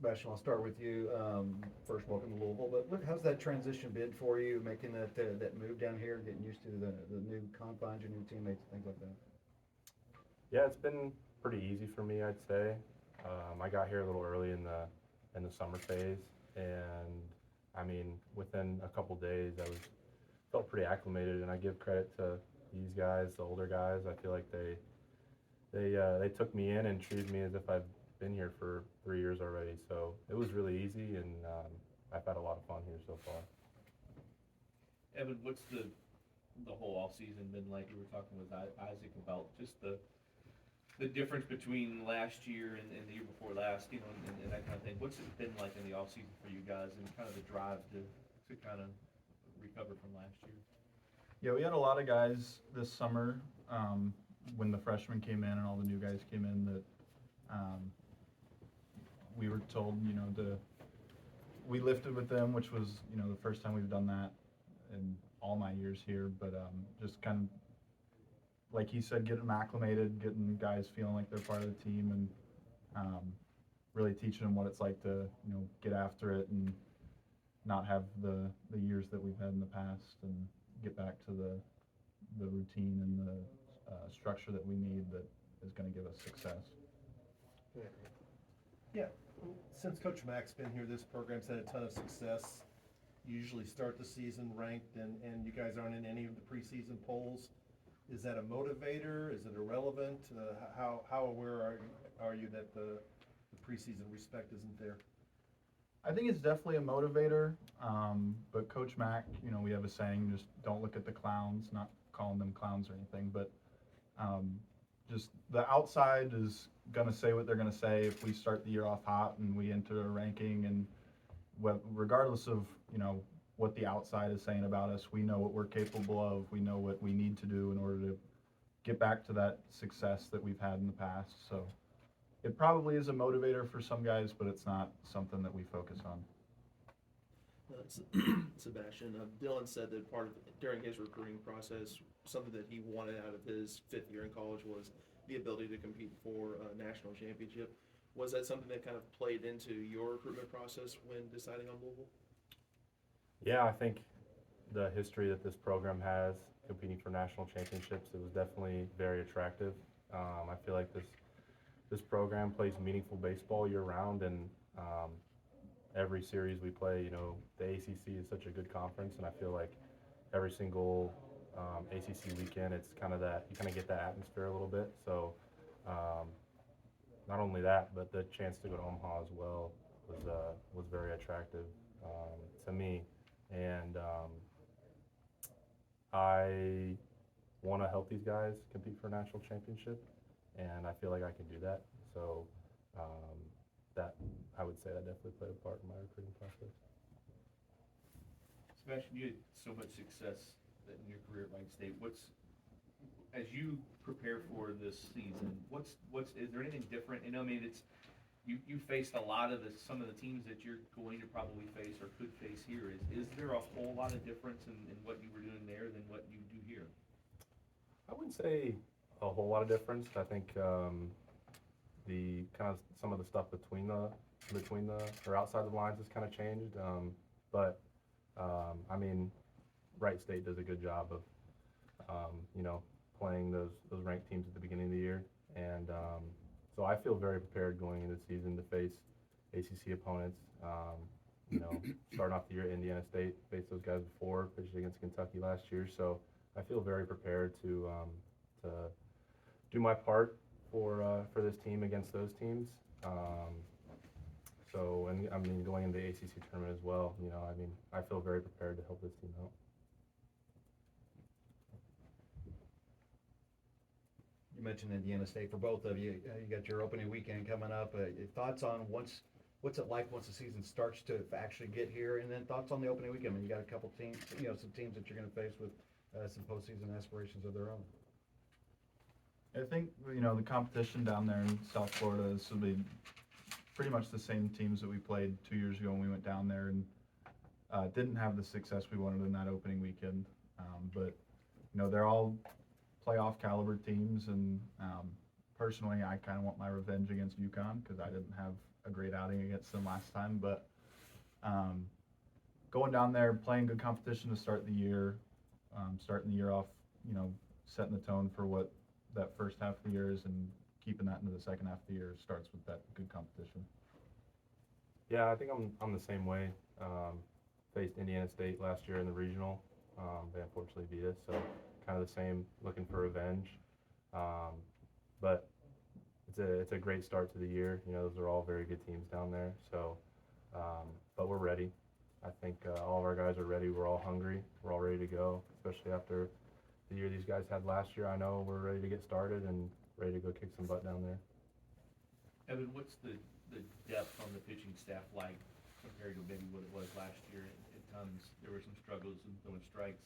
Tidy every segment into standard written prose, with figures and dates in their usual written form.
Sebastian, I'll start with you. First, welcome to Louisville. But how's that transition been for you, making that move down here, getting used to the new confines, your new teammates, things like that? Yeah, it's been pretty easy for me, I'd say. I got here a little early in the summer phase, and I mean, within a couple days, I was felt pretty acclimated, and I give credit to these guys, the older guys. I feel like they took me in and treated me as if I've been here for 3 years already. So it was really easy, and I've had a lot of fun here so far. Evan, what's the whole off season been like? We were talking with Isaac about just the difference between last year and the year before last, and that kind of thing. What's it been like in the off season for you guys, and kind of the drive to kind of recover from last year? Yeah, we had a lot of guys this summer when the freshmen came in and all the new guys came in that um, we were told, we lifted with them, which was, the first time we've done that in all my years here. But just kind of, like he said, getting them acclimated, getting guys feeling like they're part of the team, and really teaching them what it's like to, get after it and not have the years that we've had in the past, and get back to the routine and the structure that we need that is going to give us success. Yeah, since Coach Mack's been here, this program's had a ton of success. You usually start the season ranked, and you guys aren't in any of the preseason polls. Is that a motivator? Is it irrelevant? How aware are you that the preseason respect isn't there? I think it's definitely a motivator, but Coach Mack, we have a saying, just don't look at the clowns, not calling them clowns or anything, but just the outside is going to say what they're going to say if we start the year off hot and we enter a ranking, and regardless of, what the outside is saying about us, we know what we're capable of, we know what we need to do in order to get back to that success that we've had in the past. So it probably is a motivator for some guys, but it's not something that we focus on. Sebastian, Dylan said that during his recruiting process, something that he wanted out of his fifth year in college was the ability to compete for a national championship. Was that something that kind of played into your recruitment process when deciding on Louisville? Yeah, I think the history that this program has competing for national championships, it was definitely very attractive. I feel like this program plays meaningful baseball year round, and every series we play, the ACC is such a good conference, and I feel like every single ACC weekend, it's kind of that, you kind of get that atmosphere a little bit. So not only that, but the chance to go to Omaha as well was very attractive to me, and I want to help these guys compete for a national championship, and I feel like I can do that. So that, I would say, that definitely played a part in my recruiting process. Sebastian, you had so much success in your career at Wright State. As you prepare for this season, is there anything different? I mean, you faced a lot of some of the teams that you're going to probably face or could face here. Is there a whole lot of difference in what you were doing there than what you do here? I wouldn't say a whole lot of difference. I think the kind of some of the stuff between the or outside the lines has kind of changed. But I mean, Wright State does a good job of playing those ranked teams at the beginning of the year, and so I feel very prepared going into the season to face ACC opponents. Starting off the year at Indiana State, faced those guys before, pitched against Kentucky last year, so I feel very prepared to do my part for this team against those teams. So, and I mean, going into the ACC tournament as well, I mean, I feel very prepared to help this team out. You mentioned Indiana State for both of you. You got your opening weekend coming up. Thoughts on what's it like once the season starts to actually get here, and then thoughts on the opening weekend. I mean, you got a couple teams, some teams that you're going to face with some postseason aspirations of their own. I think, the competition down there in South Florida will be pretty much the same teams that we played 2 years ago when we went down there, and didn't have the success we wanted in that opening weekend. But they're all playoff caliber teams, and personally, I kind of want my revenge against UConn because I didn't have a great outing against them last time. But going down there, playing good competition to start the year, starting the year off, setting the tone for what that first half of the year is, and keeping that into the second half of the year starts with that good competition. Yeah, I think I'm the same way. Faced Indiana State last year in the regional. They unfortunately beat us, so kind of the same, looking for revenge. But it's a great start to the year. Those are all very good teams down there. So, but we're ready. I think all of our guys are ready. We're all hungry. We're all ready to go, especially after the year these guys had last year. I know we're ready to get started and ready to go kick some butt down there. Evan, what's the depth on the pitching staff like compared to maybe what it was last year? At times there were some struggles in throwing strikes.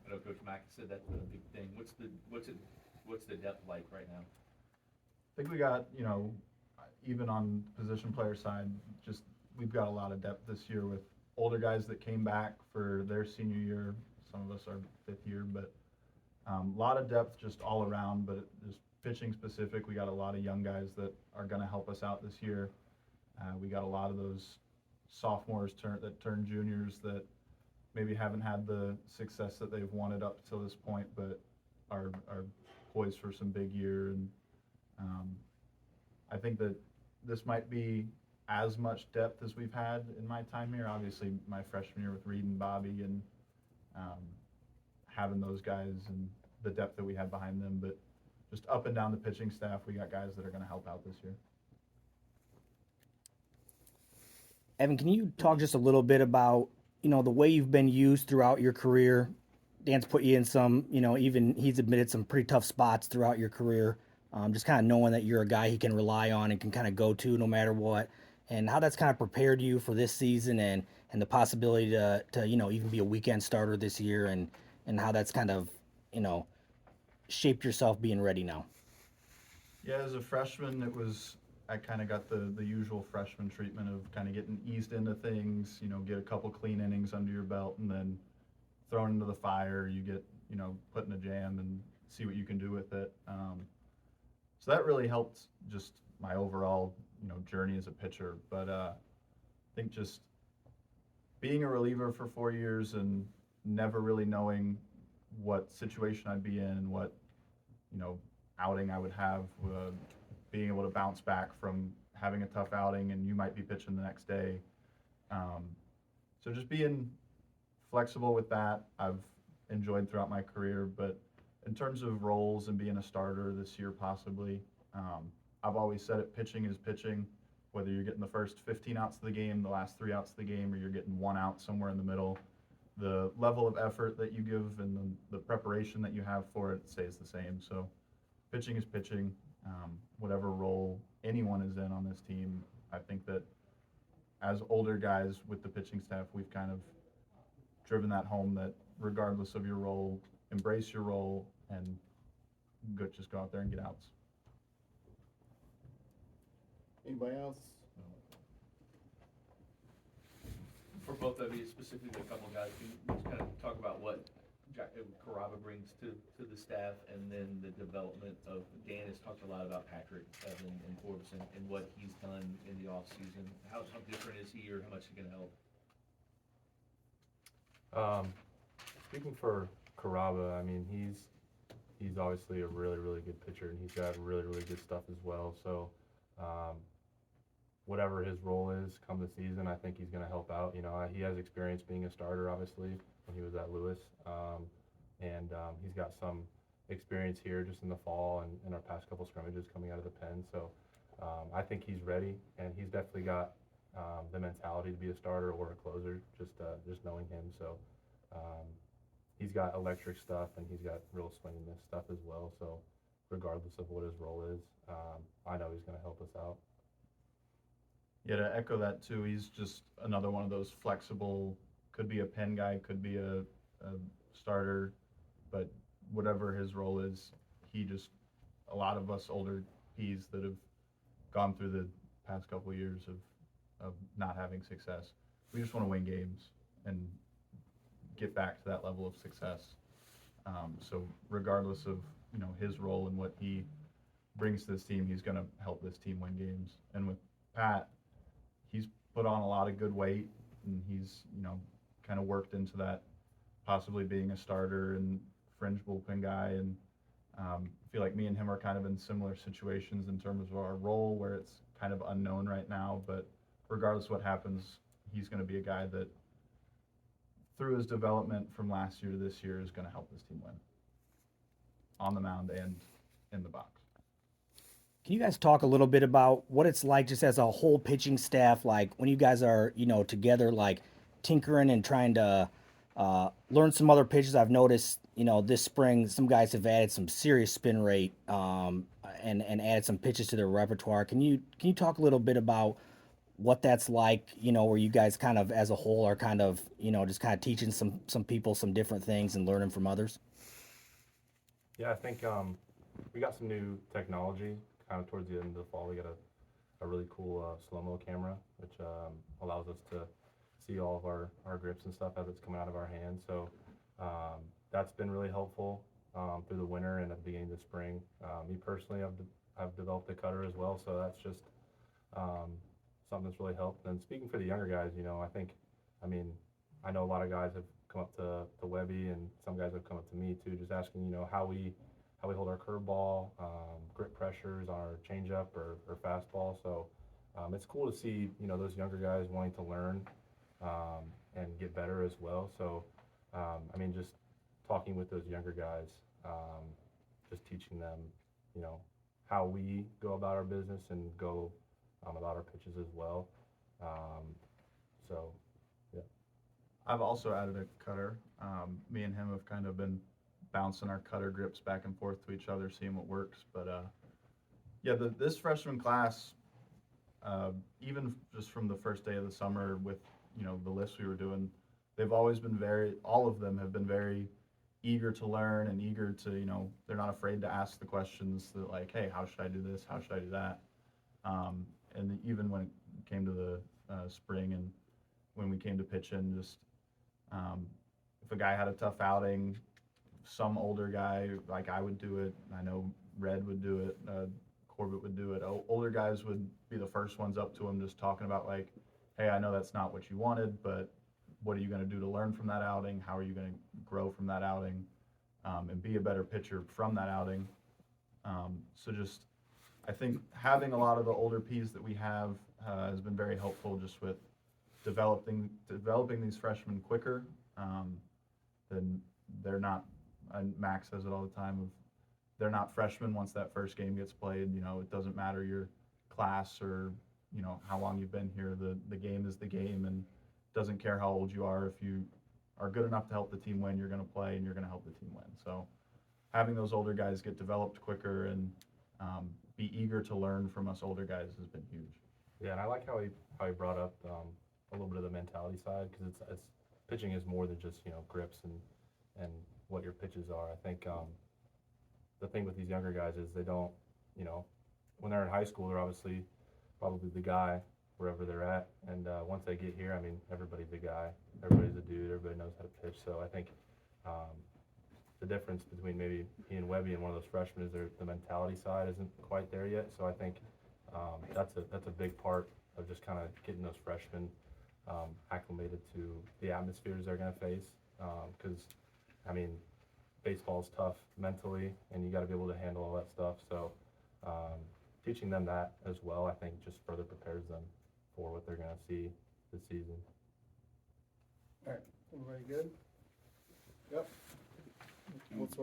I know Coach Mack said that's been a big thing. What's the depth like right now? I think we got, even on position player side, just we've got a lot of depth this year with older guys that came back for their senior year. Some of us are fifth year, but a lot of depth just all around. But just pitching specific, we got a lot of young guys that are going to help us out this year. We got a lot of those sophomores that turn juniors that maybe haven't had the success that they've wanted up till this point, but are poised for some big year. And I think that this might be as much depth as we've had in my time here. Obviously, my freshman year with Reed and Bobby, and having those guys and the depth that we had behind them, but just up and down the pitching staff, we got guys that are going to help out this year. Evan, can you talk just a little bit about, the way you've been used throughout your career? Dan's put you in some, even he's admitted some pretty tough spots throughout your career. Just kind of knowing that you're a guy he can rely on and can kind of go to no matter what, and how that's kind of prepared you for this season and the possibility to even be a weekend starter this year, and how that's kind of, shaped yourself being ready now. Yeah, as a freshman, I kind of got the usual freshman treatment of kind of getting eased into things, get a couple clean innings under your belt, and then thrown into the fire. You get, put in a jam and see what you can do with it. So that really helped just my overall, journey as a pitcher. But I think just being a reliever for 4 years and never really knowing what situation I'd be in and what, outing I would have, being able to bounce back from having a tough outing and you might be pitching the next day. So just being flexible with that, I've enjoyed throughout my career. But in terms of roles and being a starter this year possibly, I've always said it, pitching is pitching. Whether you're getting the first 15 outs of the game, the last 3 outs of the game, or you're getting 1 out somewhere in the middle, the level of effort that you give and the preparation that you have for it stays the same. So pitching is pitching. Whatever role anyone is in on this team, I think that as older guys with the pitching staff, we've kind of driven that home, that regardless of your role, embrace your role and just go out there and get outs. Anybody else? For both of you, specifically a couple guys, can you just kind of talk about what Carrabba brings to the staff, and then the development of Dan has talked a lot about Patrick, Evan, and Forbes, and what he's done in the off season. How different is he, or how much is he going to help? Speaking for Carrabba, I mean, he's obviously a really, really good pitcher, and he's got really, really good stuff as well. So whatever his role is come the season, I think he's going to help out. He has experience being a starter, obviously, when he was at Lewis. And he's got some experience here just in the fall and in our past couple scrimmages coming out of the pen. So I think he's ready, and he's definitely got the mentality to be a starter or a closer, just knowing him. So he's got electric stuff, and he's got real swing and miss stuff as well. So regardless of what his role is, I know he's going to help us out. Yeah, to echo that too, he's just another one of those flexible, could be a pen guy, could be a starter, but whatever his role is, a lot of us older Ps that have gone through the past couple of years of not having success, we just want to win games and get back to that level of success. So regardless of, his role and what he brings to this team, he's going to help this team win games. And with Pat, he's put on a lot of good weight, and he's, you know, kind of worked into that possibly being a starter and fringe bullpen guy. And I feel like me and him are kind of in similar situations in terms of our role, where it's kind of unknown right now. But regardless of what happens, he's going to be a guy that, through his development from last year to this year, is going to help this team win on the mound and in the box. Can you guys talk a little bit about what it's like just as a whole pitching staff, like when you guys are, you know, together, like tinkering and trying to learn some other pitches? I've noticed, you know, this spring some guys have added some serious spin rate and added some pitches to their repertoire. Can you talk a little bit about what that's like, you know, where you guys kind of as a whole are kind of, you know, just kind of teaching some people some different things and learning from others? Yeah, I think we got some new technology kind of towards the end of the fall. We got a really cool slow-mo camera, which allows us to see all of our grips and stuff as it's coming out of our hands. So that's been really helpful through the winter and at the beginning of the spring. Me personally, I've developed a cutter as well, so that's just something that's really helped. And speaking for the younger guys, you know, I know a lot of guys have come up to Webby, and some guys have come up to me too, just asking, you know, how we hold our curveball, grip pressures on our changeup or fastball. So it's cool to see, you know, those younger guys wanting to learn and get better as well. So just talking with those younger guys, just teaching them, you know, how we go about our business and go about our pitches as well. So, yeah. I've also added a cutter. Me and him have kind of been bouncing our cutter grips back and forth to each other, seeing what works. But this freshman class, even just from the first day of the summer with, you know, the lists we were doing, they've always been all of them have been very eager to learn and eager to, you know, they're not afraid to ask the questions that, like, hey, how should I do this? How should I do that? And even when it came to the spring and when we came to pitching, just if a guy had a tough outing, some older guy, like I would do it, I know Red would do it, Corbett would do it, older guys would be the first ones up to him just talking about, like, hey, I know that's not what you wanted, but what are you going to do to learn from that outing? How are you going to grow from that outing and be a better pitcher from that outing? So just, I think having a lot of the older Ps that we have has been very helpful just with developing these freshmen quicker. Then they're not, and Max says it all the time, they're not freshmen once that first game gets played. You know, it doesn't matter your class or, you know, how long you've been here. The game is the game, and doesn't care how old you are. If you are good enough to help the team win, you're going to play and you're going to help the team win. So having those older guys get developed quicker and be eager to learn from us older guys has been huge. Yeah, and I like how he brought up a little bit of the mentality side, because it's pitching is more than just, you know, grips and what your pitches are. I think the thing with these younger guys is they don't, you know, when they're in high school, they're obviously probably the guy wherever they're at, and once they get here, I mean, everybody's a guy, everybody's a dude, everybody knows how to pitch. So I think the difference between maybe he and Webby and one of those freshmen is the mentality side isn't quite there yet. So I think that's a big part of just kind of getting those freshmen acclimated to the atmospheres they're going to face, because I mean, baseball's tough mentally, and you got to be able to handle all that stuff. So teaching them that as well, I think, just further prepares them for what they're going to see this season. All right, everybody good? Yep. Let's